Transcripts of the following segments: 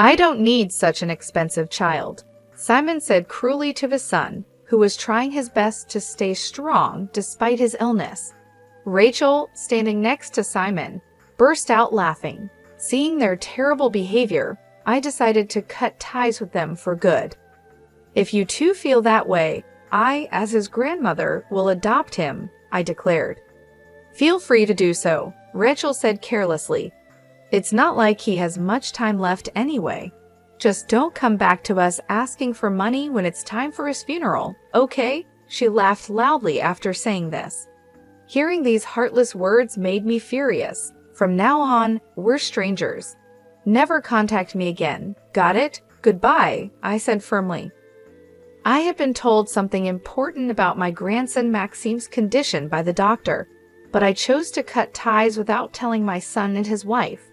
I don't need such an expensive child, Simon said cruelly to his son, who was trying his best to stay strong despite his illness. Rachel, standing next to Simon, burst out laughing. Seeing their terrible behavior, I decided to cut ties with them for good. If you two feel that way, I, as his grandmother, will adopt him, I declared. Feel free to do so, Rachel said carelessly. It's not like he has much time left anyway. Just don't come back to us asking for money when it's time for his funeral, okay? She laughed loudly after saying this. Hearing these heartless words made me furious. From now on, we're strangers. Never contact me again, got it? Goodbye, I said firmly. I had been told something important about my grandson Maxime's condition by the doctor, but I chose to cut ties without telling my son and his wife.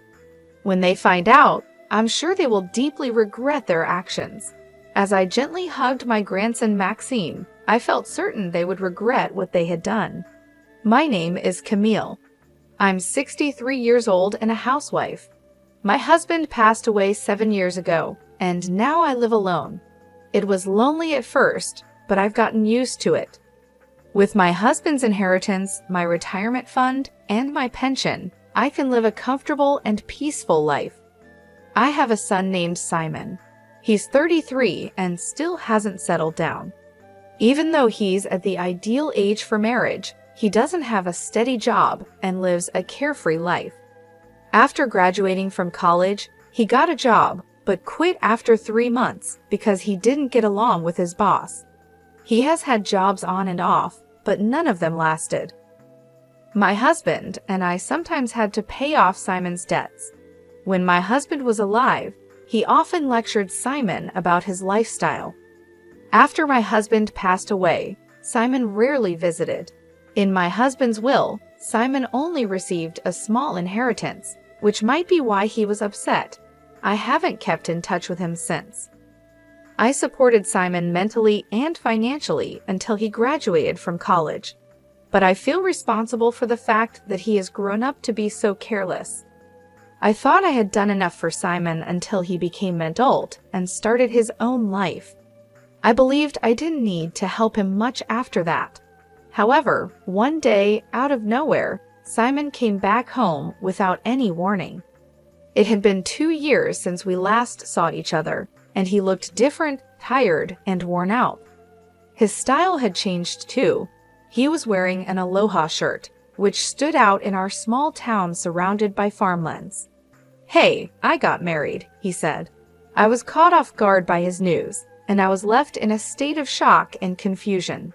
When they find out, I'm sure they will deeply regret their actions. As I gently hugged my grandson Maxime, I felt certain they would regret what they had done. My name is Camille. I'm 63 years old and a housewife. My husband passed away 7 years ago, and now I live alone. It was lonely at first, but I've gotten used to it. With my husband's inheritance, my retirement fund, and my pension, I can live a comfortable and peaceful life. I have a son named Simon. He's 33 and still hasn't settled down. Even though he's at the ideal age for marriage, he doesn't have a steady job and lives a carefree life. After graduating from college, he got a job, but quit after 3 months because he didn't get along with his boss. He has had jobs on and off, but none of them lasted. My husband and I sometimes had to pay off Simon's debts. When my husband was alive, he often lectured Simon about his lifestyle. After my husband passed away, Simon rarely visited. In my husband's will, Simon only received a small inheritance, which might be why he was upset. I haven't kept in touch with him since. I supported Simon mentally and financially until he graduated from college. But I feel responsible for the fact that he has grown up to be so careless. I thought I had done enough for Simon until he became an adult and started his own life. I believed I didn't need to help him much after that. However, one day, out of nowhere, Simon came back home without any warning. It had been 2 years since we last saw each other, and he looked different, tired, and worn out. His style had changed too. He was wearing an Aloha shirt, which stood out in our small town surrounded by farmlands. "Hey, I got married," he said. I was caught off guard by his news, and I was left in a state of shock and confusion.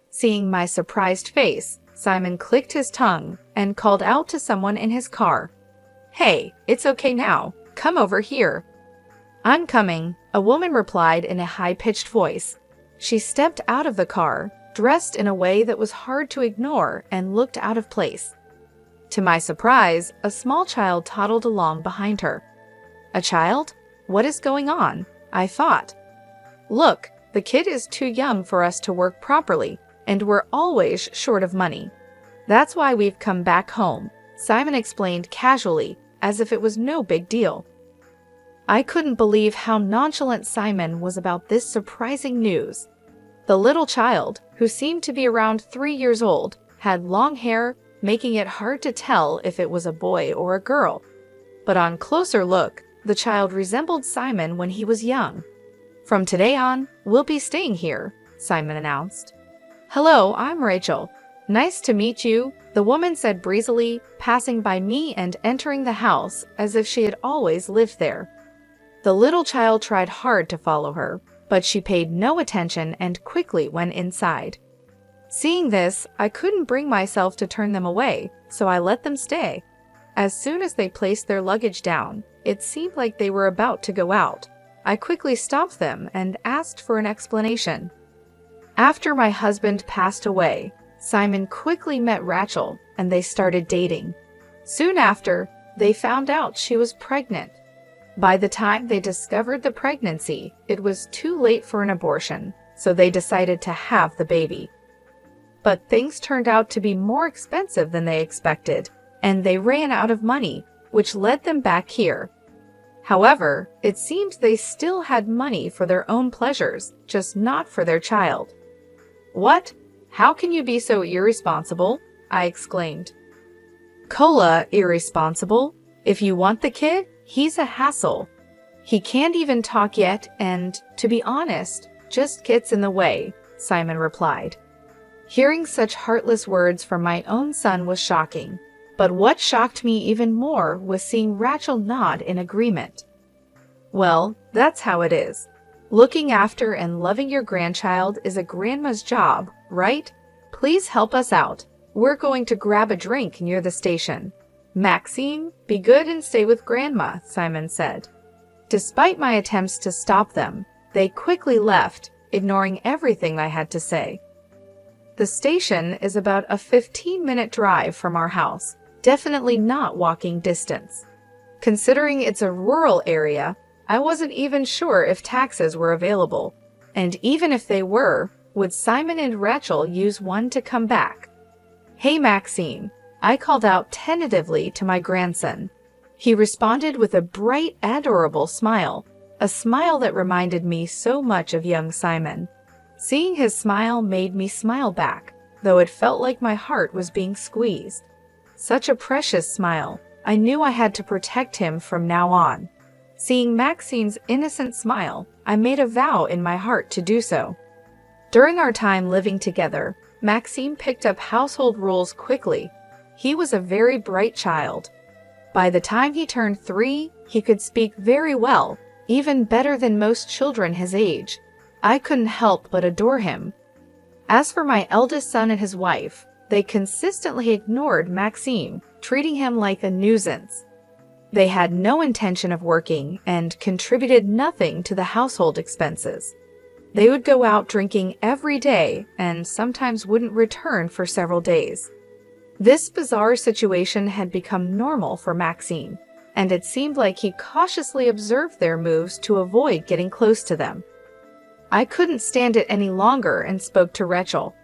Seeing my surprised face, Simon clicked his tongue and called out to someone in his car. "Hey, it's okay now. Come over here." "I'm coming," a woman replied in a high-pitched voice. She stepped out of the car, dressed in a way that was hard to ignore and looked out of place. To my surprise, a small child toddled along behind her. "A child? What is going on?" I thought. "Look, the kid is too young for us to work properly, and we're always short of money. That's why we've come back home," Simon explained casually, as if it was no big deal. I couldn't believe how nonchalant Simon was about this surprising news. The little child, who seemed to be around 3 years old, had long hair, making it hard to tell if it was a boy or a girl. But on closer look, the child resembled Simon when he was young. "From today on, we'll be staying here," Simon announced. "Hello, I'm Rachel. Nice to meet you," the woman said breezily, passing by me and entering the house as if she had always lived there. The little child tried hard to follow her, but she paid no attention and quickly went inside. Seeing this, I couldn't bring myself to turn them away, so I let them stay. As soon as they placed their luggage down, it seemed like they were about to go out. I quickly stopped them and asked for an explanation. After my husband passed away, Simon quickly met Rachel and they started dating. Soon after, they found out she was pregnant. By the time they discovered the pregnancy, it was too late for an abortion, so they decided to have the baby. But things turned out to be more expensive than they expected, and they ran out of money, which led them back here. However, it seemed they still had money for their own pleasures, just not for their child. "What? How can you be so irresponsible?" I exclaimed. "Cola irresponsible? If you want the kid, he's a hassle. He can't even talk yet and, to be honest, just gets in the way," Simon replied. Hearing such heartless words from my own son was shocking, but what shocked me even more was seeing Rachel nod in agreement. "Well, that's how it is. Looking after and loving your grandchild is a grandma's job, right? Please help us out. We're going to grab a drink near the station." "Maxime, be good and stay with Grandma," Simon said. Despite my attempts to stop them, they quickly left, ignoring everything I had to say. The station is about a 15-minute drive from our house, definitely not walking distance. Considering it's a rural area, I wasn't even sure if taxis were available, and even if they were, would Simon and Rachel use one to come back? "Hey, Maxime," I called out tentatively to my grandson. He responded with a bright, adorable smile, a smile that reminded me so much of young Simon. Seeing his smile made me smile back, though it felt like my heart was being squeezed. Such a precious smile, I knew I had to protect him from now on. Seeing Maxime's innocent smile, I made a vow in my heart to do so. During our time living together, Maxime picked up household rules quickly. He was a very bright child. By the time he turned 3, he could speak very well, even better than most children his age. I couldn't help but adore him. As for my eldest son and his wife, they consistently ignored Maxime, treating him like a nuisance. They had no intention of working and contributed nothing to the household expenses. They would go out drinking every day and sometimes wouldn't return for several days. This bizarre situation had become normal for Maxime, and it seemed like he cautiously observed their moves to avoid getting close to them. I couldn't stand it any longer and spoke to Rachel.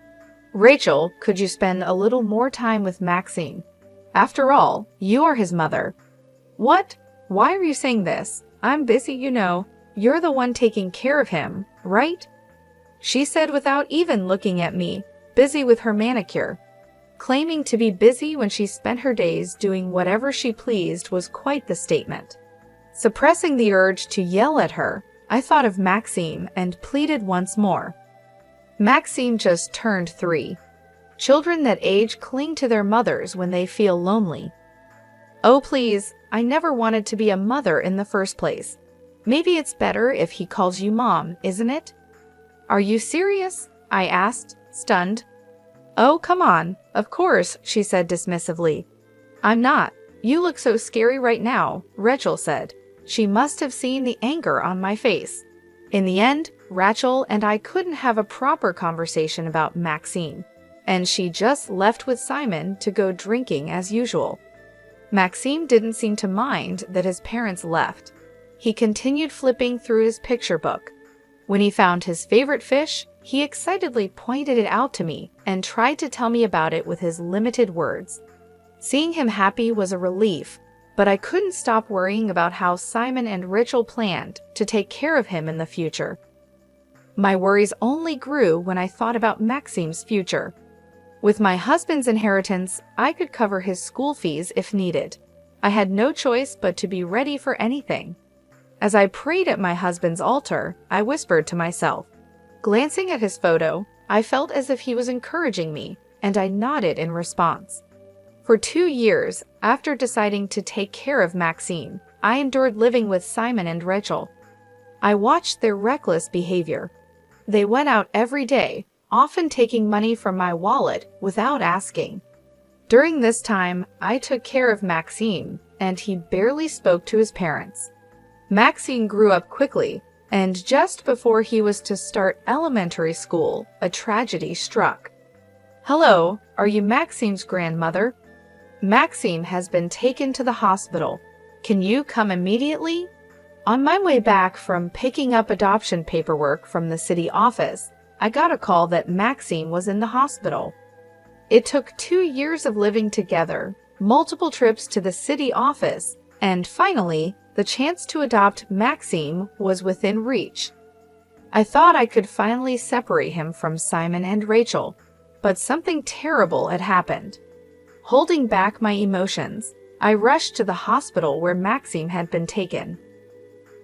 "Rachel, could you spend a little more time with Maxime? After all, you are his mother." "What? Why are you saying this? I'm busy, you know. You're the one taking care of him, right?" She said without even looking at me, busy with her manicure. Claiming to be busy when she spent her days doing whatever she pleased was quite the statement. Suppressing the urge to yell at her, I thought of Maxime and pleaded once more. Maxime just turned 3. Children that age cling to their mothers when they feel lonely. "Oh please, I never wanted to be a mother in the first place. Maybe it's better if he calls you Mom, isn't it?" "Are you serious?" I asked, stunned. "Oh, come on. Of course," she said dismissively. "I'm not. You look so scary right now," Rachel said. She must have seen the anger on my face. In the end, Rachel and I couldn't have a proper conversation about Maxime, and she just left with Simon to go drinking as usual. Maxime didn't seem to mind that his parents left. He continued flipping through his picture book. When he found his favorite fish, he excitedly pointed it out to me and tried to tell me about it with his limited words. Seeing him happy was a relief, but I couldn't stop worrying about how Simon and Rachel planned to take care of him in the future. My worries only grew when I thought about Maxime's future. With my husband's inheritance, I could cover his school fees if needed. I had no choice but to be ready for anything. As I prayed at my husband's altar, I whispered to myself. Glancing at his photo, I felt as if he was encouraging me, and I nodded in response. For 2 years, after deciding to take care of Maxime, I endured living with Simon and Rachel. I watched their reckless behavior. They went out every day, often taking money from my wallet without asking. During this time, I took care of Maxime, and he barely spoke to his parents. Maxime grew up quickly, and just before he was to start elementary school, a tragedy struck. "Hello, are you Maxime's grandmother? Maxime has been taken to the hospital. Can you come immediately?" On my way back from picking up adoption paperwork from the city office, I got a call that Maxime was in the hospital. It took 2 years of living together, multiple trips to the city office, and finally, the chance to adopt Maxime was within reach. I thought I could finally separate him from Simon and Rachel, but something terrible had happened. Holding back my emotions, I rushed to the hospital where Maxime had been taken.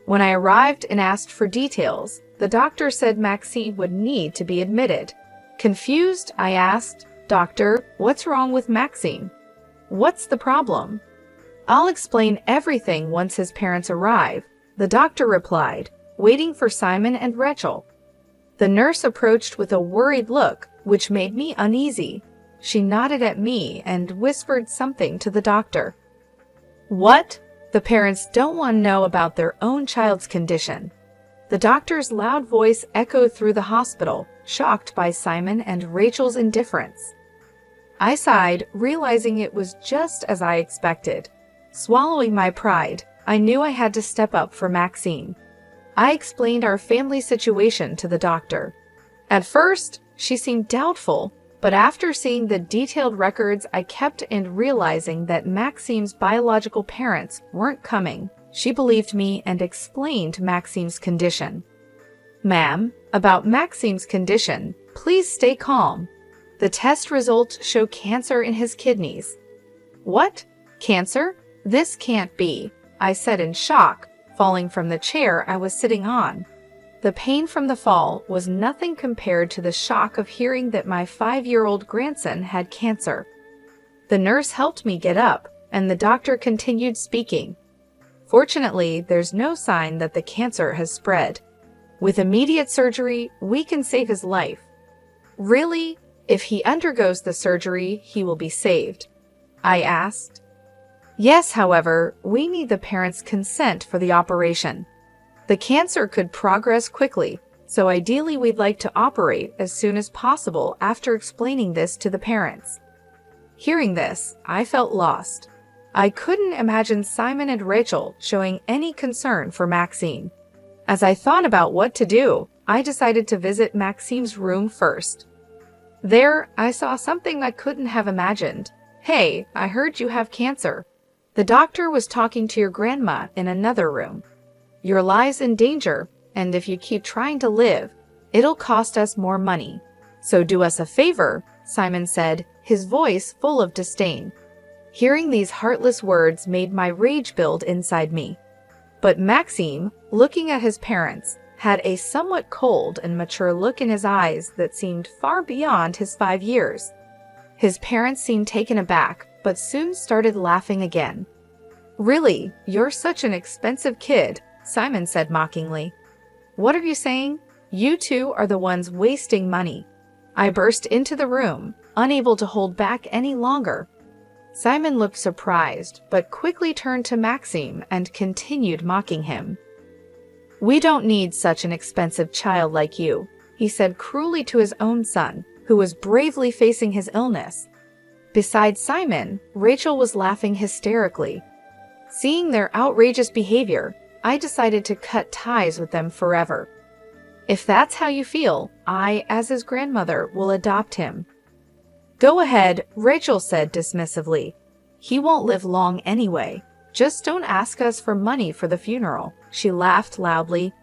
When I arrived and asked for details, the doctor said Maxime would need to be admitted. Confused, I asked, "Doctor, what's wrong with Maxime? What's the problem?" "I'll explain everything once his parents arrive," the doctor replied, waiting for Simon and Rachel. The nurse approached with a worried look, which made me uneasy. She nodded at me and whispered something to the doctor. "What? The parents don't want to know about their own child's condition." The doctor's loud voice echoed through the hospital, shocked by Simon and Rachel's indifference. I sighed, realizing it was just as I expected. Swallowing my pride, I knew I had to step up for Maxime. I explained our family situation to the doctor. At first, she seemed doubtful, but after seeing the detailed records I kept and realizing that Maxime's biological parents weren't coming, she believed me and explained Maxime's condition. "Ma'am, about Maxime's condition, please stay calm. The test results show cancer in his kidneys." "What? Cancer? This can't be," I said in shock, falling from the chair I was sitting on. The pain from the fall was nothing compared to the shock of hearing that my 5-year-old grandson had cancer. The nurse helped me get up, and the doctor continued speaking. "Fortunately, there's no sign that the cancer has spread. With immediate surgery, we can save his life." "Really? If he undergoes the surgery, he will be saved?" I asked. "Yes, however, we need the parents' consent for the operation. The cancer could progress quickly, so ideally we'd like to operate as soon as possible," after explaining this to the parents. Hearing this, I felt lost. I couldn't imagine Simon and Rachel showing any concern for Maxime. As I thought about what to do, I decided to visit Maxime's room first. There, I saw something I couldn't have imagined. "Hey, I heard you have cancer. The doctor was talking to your grandma in another room. Your life's in danger, and if you keep trying to live, it'll cost us more money. So do us a favor," Simon said, his voice full of disdain. Hearing these heartless words made my rage build inside me. But Maxime, looking at his parents, had a somewhat cold and mature look in his eyes that seemed far beyond his 5 years. His parents seemed taken aback, but soon started laughing again. "Really, you're such an expensive kid," Simon said mockingly. "What are you saying? You two are the ones wasting money." I burst into the room, unable to hold back any longer. Simon looked surprised, but quickly turned to Maxime and continued mocking him. "We don't need such an expensive child like you," he said cruelly to his own son, who was bravely facing his illness. Besides Simon, Rachel was laughing hysterically. Seeing their outrageous behavior, I decided to cut ties with them forever. "If that's how you feel, I, as his grandmother, will adopt him." "Go ahead," Rachel said dismissively. "He won't live long anyway. Just don't ask us for money for the funeral." She laughed loudly.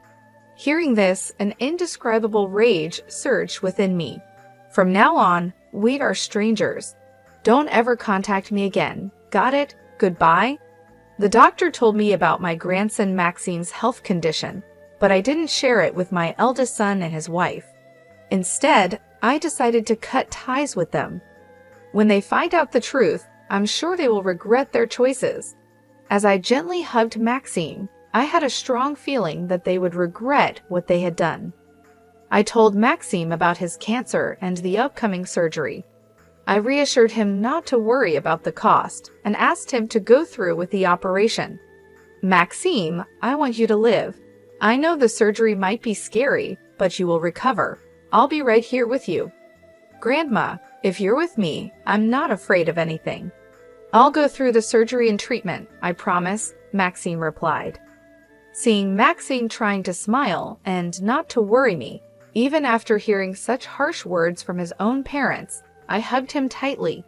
Hearing this, an indescribable rage surged within me. "From now on, we are strangers. Don't ever contact me again. Got it? Goodbye?" The doctor told me about my grandson Maxime's health condition, but I didn't share it with my eldest son and his wife. Instead, I decided to cut ties with them. When they find out the truth, I'm sure they will regret their choices. As I gently hugged Maxime, I had a strong feeling that they would regret what they had done. I told Maxime about his cancer and the upcoming surgery. I reassured him not to worry about the cost and asked him to go through with the operation. "Maxime, I want you to live. I know the surgery might be scary, but you will recover. I'll be right here with you. Grandma, if you're with me, I'm not afraid of anything." "I'll go through the surgery and treatment, I promise," Maxime replied. Seeing Maxime trying to smile and not to worry me, even after hearing such harsh words from his own parents, I hugged him tightly.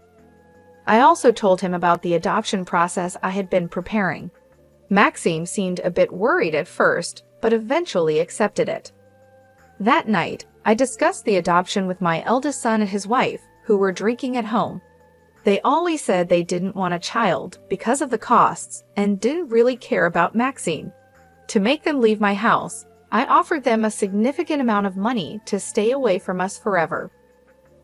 I also told him about the adoption process I had been preparing. Maxime seemed a bit worried at first, but eventually accepted it. That night, I discussed the adoption with my eldest son and his wife, who were drinking at home. They always said they didn't want a child because of the costs and didn't really care about Maxime. To make them leave my house, I offered them a significant amount of money to stay away from us forever.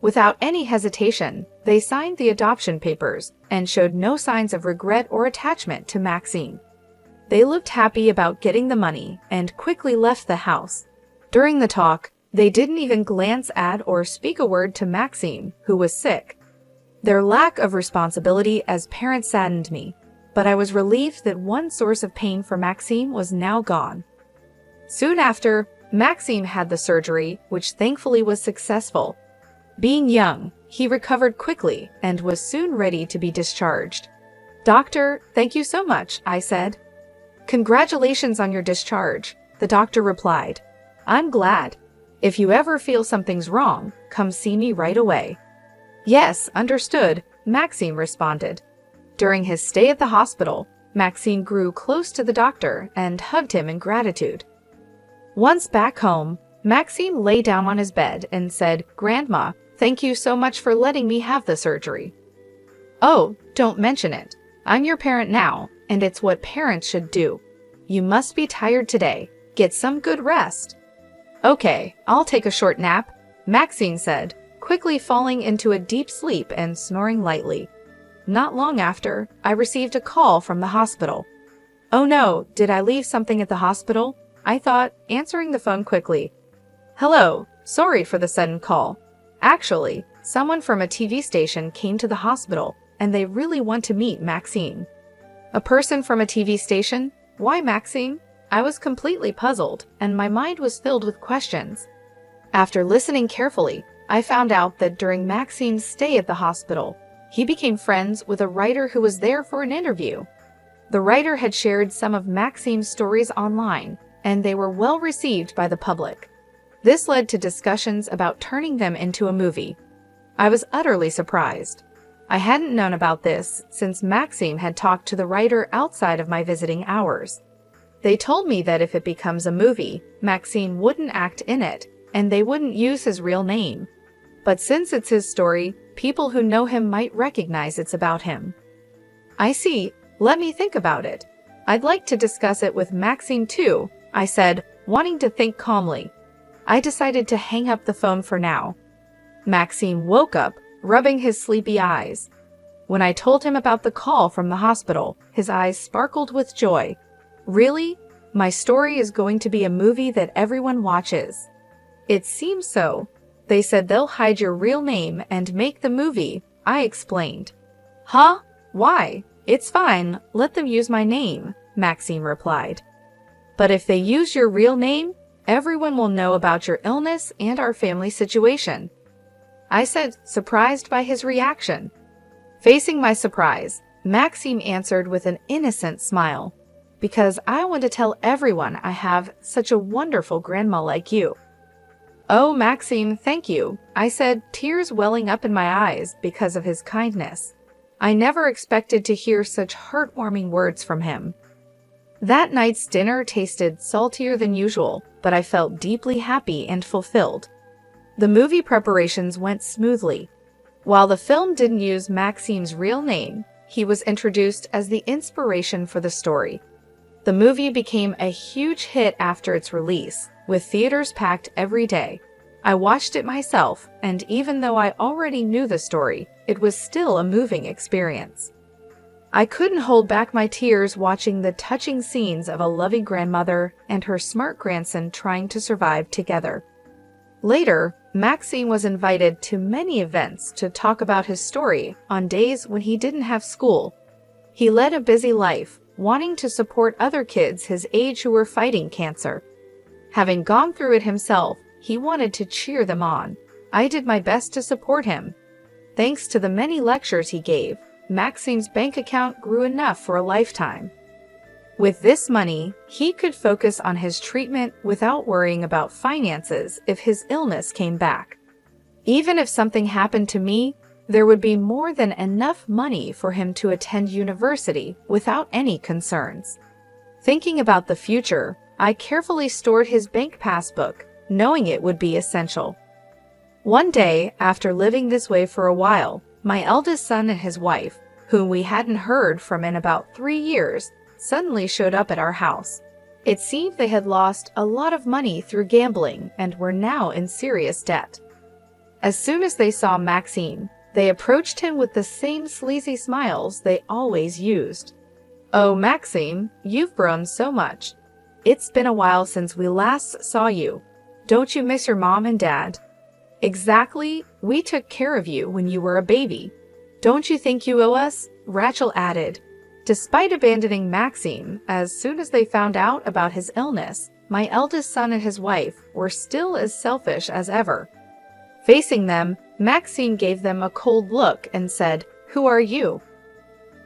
Without any hesitation, they signed the adoption papers and showed no signs of regret or attachment to Maxime. They looked happy about getting the money and quickly left the house. During the talk, they didn't even glance at or speak a word to Maxime, who was sick. Their lack of responsibility as parents saddened me, but I was relieved that one source of pain for Maxime was now gone. Soon after, Maxime had the surgery, which thankfully was successful. Being young, he recovered quickly and was soon ready to be discharged. "Doctor, thank you so much," I said. "Congratulations on your discharge," the doctor replied. "I'm glad. If you ever feel something's wrong, come see me right away." "Yes, understood," Maxime responded. During his stay at the hospital, Maxime grew close to the doctor and hugged him in gratitude. Once back home, Maxime lay down on his bed and said, "Grandma, thank you so much for letting me have the surgery." "Oh, don't mention it. I'm your parent now, and it's what parents should do. You must be tired today. Get some good rest." "Okay, I'll take a short nap," Maxime said, quickly falling into a deep sleep and snoring lightly. Not long after, I received a call from the hospital. "Oh no, did I leave something at the hospital?" I thought, answering the phone quickly. "Hello, sorry for the sudden call. Actually, someone from a TV station came to the hospital, and they really want to meet Maxime." "A person from a TV station? Why Maxime?" I was completely puzzled, and my mind was filled with questions. After listening carefully, I found out that during Maxime's stay at the hospital, he became friends with a writer who was there for an interview. The writer had shared some of Maxime's stories online, and they were well received by the public. This led to discussions about turning them into a movie. I was utterly surprised. I hadn't known about this since Maxime had talked to the writer outside of my visiting hours. They told me that if it becomes a movie, Maxime wouldn't act in it, and they wouldn't use his real name. But since it's his story, people who know him might recognize it's about him. "I see. Let me think about it. I'd like to discuss it with Maxime too," I said, wanting to think calmly. I decided to hang up the phone for now. Maxime woke up, rubbing his sleepy eyes. When I told him about the call from the hospital, his eyes sparkled with joy. "Really? My story is going to be a movie that everyone watches?" "It seems so. They said they'll hide your real name and make the movie," I explained. "Huh? Why? It's fine. Let them use my name," Maxime replied. "But if they use your real name, everyone will know about your illness and our family situation," I said, surprised by his reaction. Facing my surprise, Maxime answered with an innocent smile. "Because I want to tell everyone I have such a wonderful grandma like you." "Oh, Maxime, thank you," I said, tears welling up in my eyes because of his kindness. I never expected to hear such heartwarming words from him. That night's dinner tasted saltier than usual, but I felt deeply happy and fulfilled. The movie preparations went smoothly. While the film didn't use Maxime's real name, he was introduced as the inspiration for the story. The movie became a huge hit after its release, with theaters packed every day. I watched it myself, and even though I already knew the story, it was still a moving experience. I couldn't hold back my tears watching the touching scenes of a loving grandmother and her smart grandson trying to survive together. Later, Maxime was invited to many events to talk about his story on days when he didn't have school. He led a busy life, wanting to support other kids his age who were fighting cancer. Having gone through it himself, he wanted to cheer them on. I did my best to support him. Thanks to the many lectures he gave, Maxime's bank account grew enough for a lifetime. With this money, he could focus on his treatment without worrying about finances if his illness came back. Even if something happened to me, there would be more than enough money for him to attend university without any concerns. Thinking about the future, I carefully stored his bank passbook, knowing it would be essential. One day, after living this way for a while, my eldest son and his wife, whom we hadn't heard from in about 3 years, suddenly showed up at our house. It seemed they had lost a lot of money through gambling and were now in serious debt. As soon as they saw Maxime, they approached him with the same sleazy smiles they always used. "Oh, Maxime, you've grown so much. It's been a while since we last saw you. Don't you miss your mom and dad?" "Exactly, we took care of you when you were a baby. Don't you think you owe us?" Rachel added. Despite abandoning Maxime, as soon as they found out about his illness, my eldest son and his wife were still as selfish as ever. Facing them, Maxime gave them a cold look and said, "Who are you?"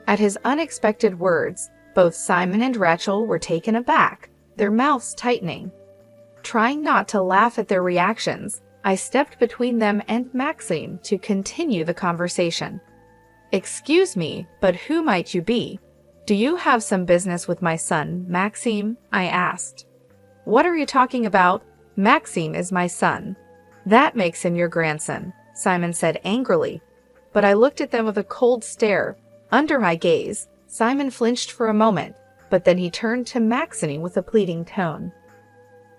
At his unexpected words, both Simon and Rachel were taken aback, their mouths tightening. Trying not to laugh at their reactions, I stepped between them and Maxime to continue the conversation. "Excuse me, but who might you be? Do you have some business with my son, Maxime?" I asked. "What are you talking about? Maxime is my son. That makes him your grandson," Simon said angrily. But I looked at them with a cold stare. Under my gaze, Simon flinched for a moment, but then he turned to Maxime with a pleading tone.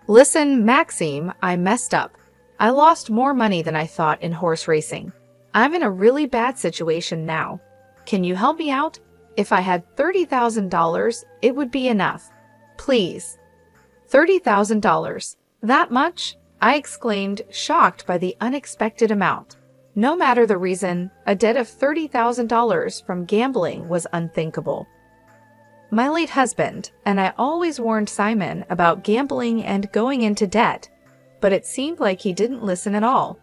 "Listen, Maxime, I messed up. I lost more money than I thought in horse racing. I'm in a really bad situation now. Can you help me out? If I had $30,000, it would be enough. Please." $30,000? That much? I exclaimed, shocked by the unexpected amount. No matter the reason, a debt of $30,000 from gambling was unthinkable. My late husband and I always warned Simon about gambling and going into debt, but it seemed like he didn't listen at all.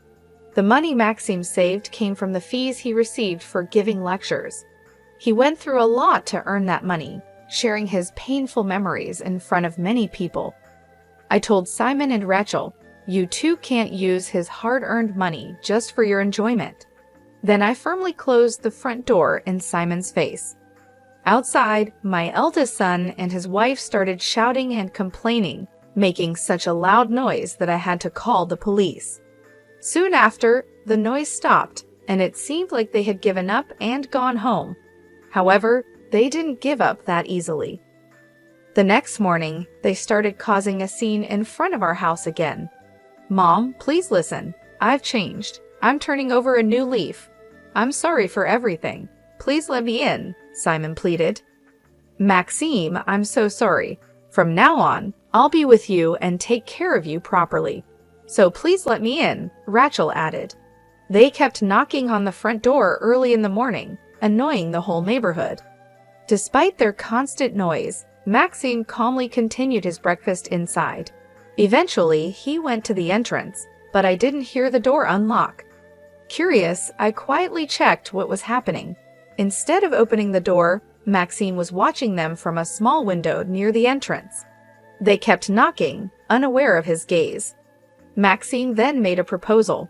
The money Maxime saved came from the fees he received for giving lectures. He went through a lot to earn that money, sharing his painful memories in front of many people. I told Simon and Rachel, "You two can't use his hard-earned money just for your enjoyment." Then I firmly closed the front door in Simon's face. Outside, my eldest son and his wife started shouting and complaining, making such a loud noise that I had to call the police. Soon after, the noise stopped, and it seemed like they had given up and gone home. However, they didn't give up that easily. The next morning, they started causing a scene in front of our house again. "Mom, please listen. I've changed. I'm turning over a new leaf. I'm sorry for everything. Please let me in," Simon pleaded. "Maxime, I'm so sorry. From now on, I'll be with you and take care of you properly. So please let me in," Rachel added. They kept knocking on the front door early in the morning, annoying the whole neighborhood. Despite their constant noise, Maxime calmly continued his breakfast inside. Eventually, he went to the entrance, but I didn't hear the door unlock. Curious, I quietly checked what was happening. Instead of opening the door, Maxime was watching them from a small window near the entrance. They kept knocking, unaware of his gaze. Maxime then made a proposal.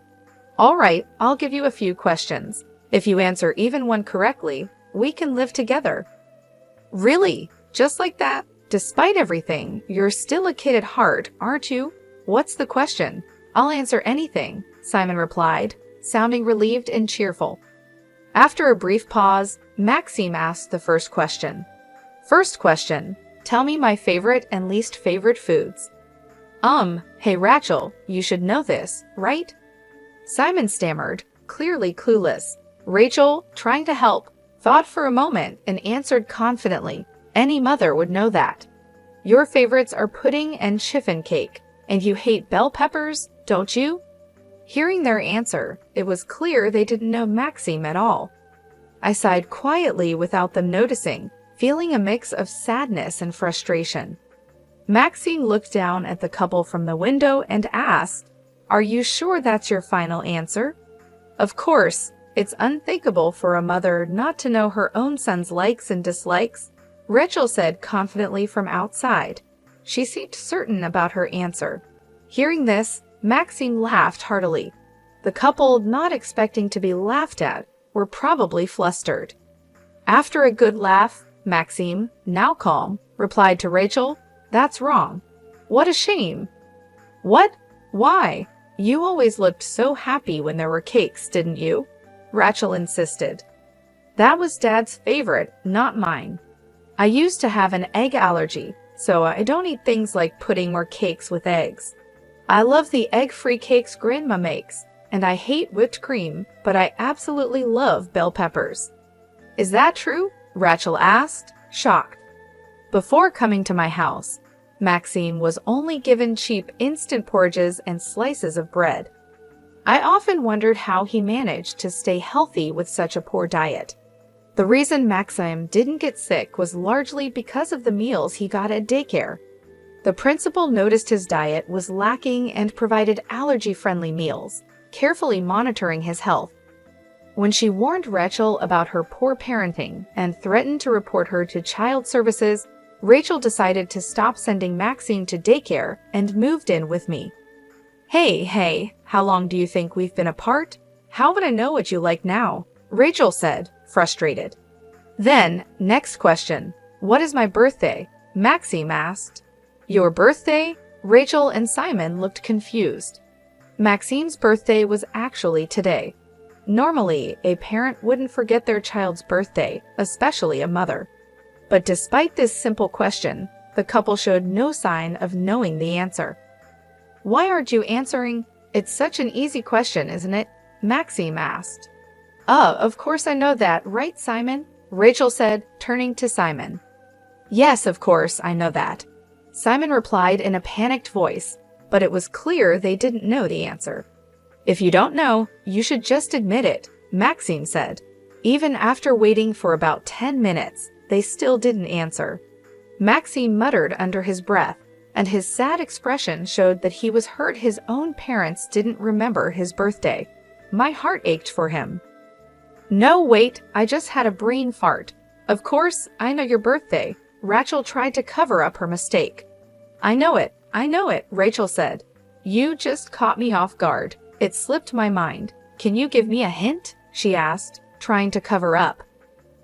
"All right, I'll give you a few questions. If you answer even one correctly, we can live together." "Really? Just like that? Despite everything, you're still a kid at heart, aren't you? What's the question?" "I'll answer anything," Simon replied, sounding relieved and cheerful. After a brief pause, Maxime asked the first question. "First question, tell me my favorite and least favorite foods." Hey Rachel, you should know this, right?" Simon stammered, clearly clueless. Rachel, trying to help, thought for a moment and answered confidently, "Any mother would know that. Your favorites are pudding and chiffon cake, and you hate bell peppers, don't you?" Hearing their answer, it was clear they didn't know Maxime at all. I sighed quietly without them noticing, feeling a mix of sadness and frustration. Maxime looked down at the couple from the window and asked, "Are you sure that's your final answer?" Of course, it's unthinkable for a mother not to know her own son's likes and dislikes, Rachel said confidently from outside. She seemed certain about her answer. Hearing this, Maxime laughed heartily. The couple, not expecting to be laughed at, were probably flustered. After a good laugh, Maxime, now calm, replied to Rachel. That's wrong. What a shame. What? Why? You always looked so happy when there were cakes, didn't you? Rachel insisted. That was Dad's favorite, not mine. I used to have an egg allergy, so I don't eat things like pudding or cakes with eggs. I love the egg-free cakes Grandma makes, and I hate whipped cream, but I absolutely love bell peppers. Is that true? Rachel asked, shocked. Before coming to my house, Maxine was only given cheap instant porridges and slices of bread. I often wondered how he managed to stay healthy with such a poor diet. The reason Maxime didn't get sick was largely because of the meals he got at daycare. The principal noticed his diet was lacking and provided allergy-friendly meals, carefully monitoring his health. When she warned Rachel about her poor parenting and threatened to report her to child services, Rachel decided to stop sending Maxine to daycare and moved in with me. Hey, how long do you think we've been apart? How would I know what you like now? Rachel said, frustrated. Then, next question. What is my birthday? Maxime asked. Your birthday? Rachel and Simon looked confused. Maxime's birthday was actually today. Normally, a parent wouldn't forget their child's birthday, especially a mother. But despite this simple question, the couple showed no sign of knowing the answer. Why aren't you answering? It's such an easy question, isn't it? Maxime asked. Of course I know that, right, Simon? Rachel said, turning to Simon. Yes, of course, I know that. Simon replied in a panicked voice, but it was clear they didn't know the answer. If you don't know, you should just admit it, Maxime said. Even after waiting for about 10 minutes, they still didn't answer. Maxime muttered under his breath, and his sad expression showed that he was hurt his own parents didn't remember his birthday. My heart ached for him. No, wait, I just had a brain fart. Of course, I know your birthday. Rachel tried to cover up her mistake. I know it, Rachel said. You just caught me off guard. It slipped my mind. Can you give me a hint? She asked, trying to cover up.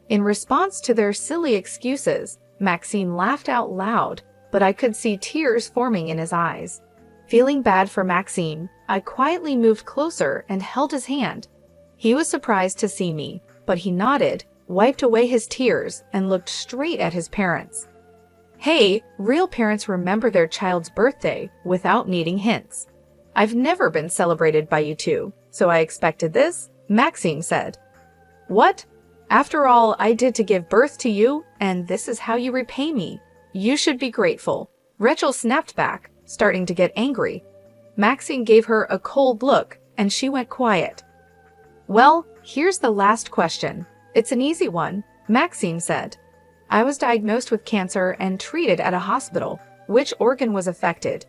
In response to their silly excuses, Maxime laughed out loud, but I could see tears forming in his eyes. Feeling bad for Maxime, I quietly moved closer and held his hand. He was surprised to see me, but he nodded, wiped away his tears, and looked straight at his parents. Hey, real parents remember their child's birthday without needing hints. I've never been celebrated by you two, so I expected this, Maxime said. What? After all I did to give birth to you, and this is how you repay me. You should be grateful. Rachel snapped back, starting to get angry. Maxine gave her a cold look, and she went quiet. Well, here's the last question. It's an easy one, Maxine said. I was diagnosed with cancer and treated at a hospital. Which organ was affected?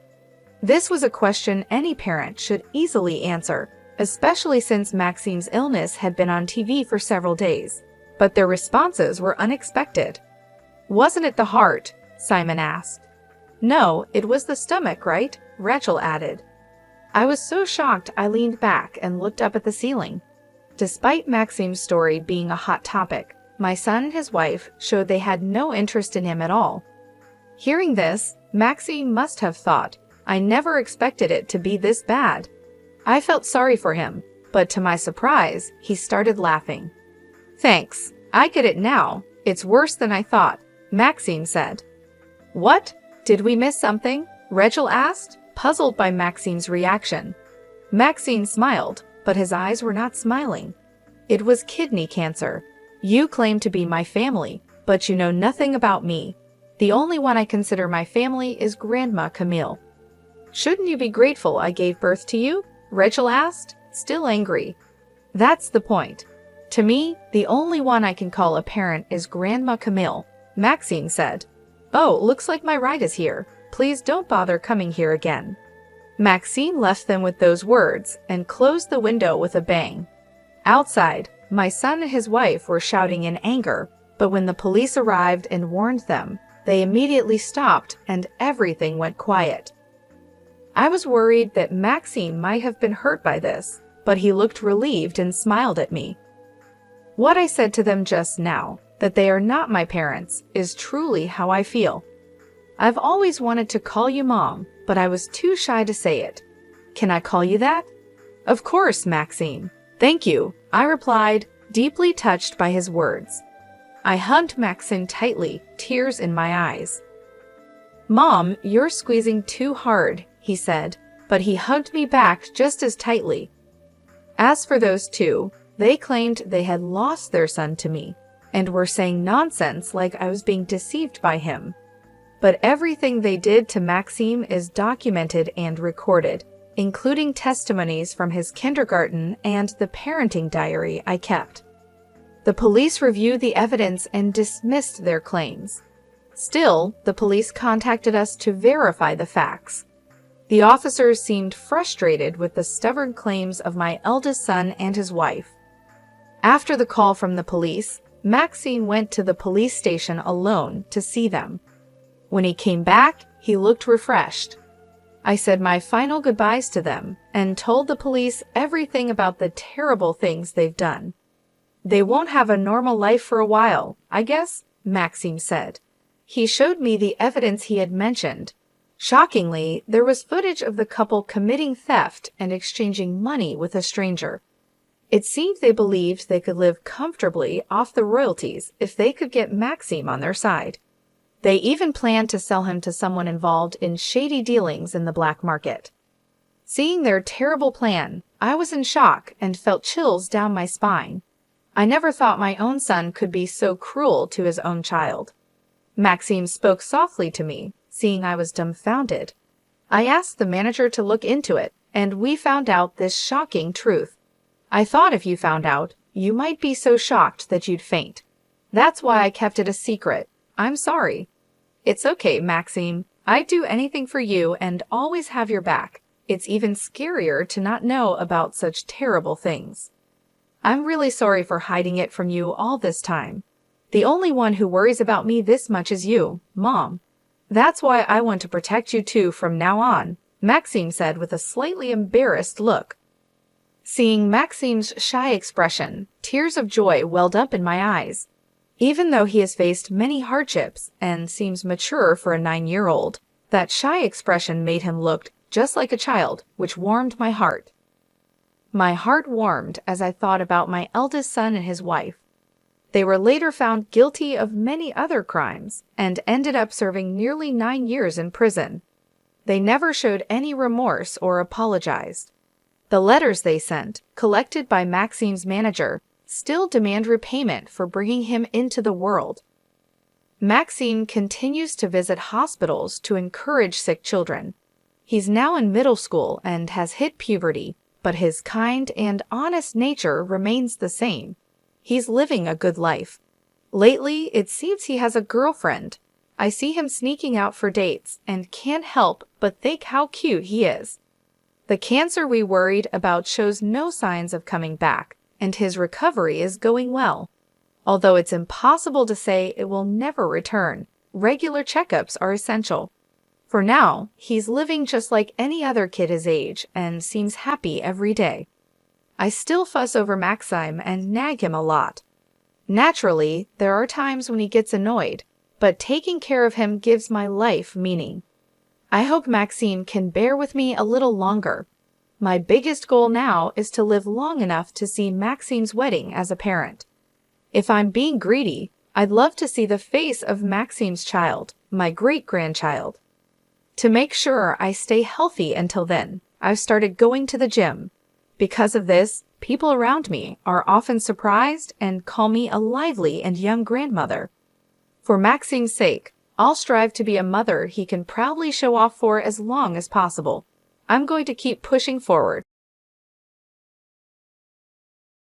This was a question any parent should easily answer, especially since Maxine's illness had been on TV for several days. But their responses were unexpected. Wasn't it the heart? Simon asked. No, it was the stomach, right? Rachel added. I was so shocked I leaned back and looked up at the ceiling. Despite Maxime's story being a hot topic, my son and his wife showed they had no interest in him at all. Hearing this, Maxime must have thought, I never expected it to be this bad. I felt sorry for him, but to my surprise, he started laughing. Thanks, I get it now. It's worse than I thought, Maxime said. What? Did we miss something? Rachel asked, puzzled by Maxime's reaction. Maxime smiled, but his eyes were not smiling. It was kidney cancer. You claim to be my family, but you know nothing about me. The only one I consider my family is Grandma Camille. Shouldn't you be grateful I gave birth to you? Rachel asked, still angry. That's the point. To me, the only one I can call a parent is Grandma Camille, Maxine said. Oh, looks like my ride is here. Please don't bother coming here again. Maxine left them with those words and closed the window with a bang. Outside, my son and his wife were shouting in anger, but when the police arrived and warned them, they immediately stopped and everything went quiet. I was worried that Maxime might have been hurt by this, but he looked relieved and smiled at me. What I said to them just now, that they are not my parents, is truly how I feel. I've always wanted to call you Mom, but I was too shy to say it. Can I call you that? Of course, Maxime. Thank you, I replied, deeply touched by his words. I hugged Maxime tightly, tears in my eyes. Mom, you're squeezing too hard, he said, but he hugged me back just as tightly. As for those two, they claimed they had lost their son to me, and were saying nonsense like I was being deceived by him. But everything they did to Maxime is documented and recorded, including testimonies from his kindergarten and the parenting diary I kept. The police reviewed the evidence and dismissed their claims. Still, the police contacted us to verify the facts. The officers seemed frustrated with the stubborn claims of my eldest son and his wife. After the call from the police, Maxime went to the police station alone to see them. When he came back, he looked refreshed. I said my final goodbyes to them and told the police everything about the terrible things they've done. They won't have a normal life for a while, I guess, Maxime said. He showed me the evidence he had mentioned. Shockingly, there was footage of the couple committing theft and exchanging money with a stranger. It seemed they believed they could live comfortably off the royalties if they could get Maxime on their side. They even planned to sell him to someone involved in shady dealings in the black market. Seeing their terrible plan, I was in shock and felt chills down my spine. I never thought my own son could be so cruel to his own child. Maxime spoke softly to me, seeing I was dumbfounded. I asked the manager to look into it, and we found out this shocking truth. I thought if you found out, you might be so shocked that you'd faint. That's why I kept it a secret. I'm sorry. It's okay, Maxime. I'd do anything for you and always have your back. It's even scarier to not know about such terrible things. I'm really sorry for hiding it from you all this time. The only one who worries about me this much is you, Mom. That's why I want to protect you too from now on, Maxime said with a slightly embarrassed look. Seeing Maxime's shy expression, tears of joy welled up in my eyes. Even though he has faced many hardships and seems mature for a 9-year-old, that shy expression made him look just like a child, which warmed my heart. My heart warmed as I thought about my eldest son and his wife. They were later found guilty of many other crimes and ended up serving nearly 9 years in prison. They never showed any remorse or apologized. The letters they sent, collected by Maxime's manager, still demand repayment for bringing him into the world. Maxime continues to visit hospitals to encourage sick children. He's now in middle school and has hit puberty, but his kind and honest nature remains the same. He's living a good life. Lately, it seems he has a girlfriend. I see him sneaking out for dates and can't help but think how cute he is. The cancer we worried about shows no signs of coming back, and his recovery is going well. Although it's impossible to say it will never return, regular checkups are essential. For now, he's living just like any other kid his age and seems happy every day. I still fuss over Maxime and nag him a lot. Naturally, there are times when he gets annoyed, but taking care of him gives my life meaning. I hope Maxime can bear with me a little longer. My biggest goal now is to live long enough to see Maxime's wedding as a parent. If I'm being greedy, I'd love to see the face of Maxime's child, my great-grandchild. To make sure I stay healthy until then, I've started going to the gym. Because of this, people around me are often surprised and call me a lively and young grandmother. For Maxime's sake, I'll strive to be a mother he can proudly show off for as long as possible. I'm going to keep pushing forward.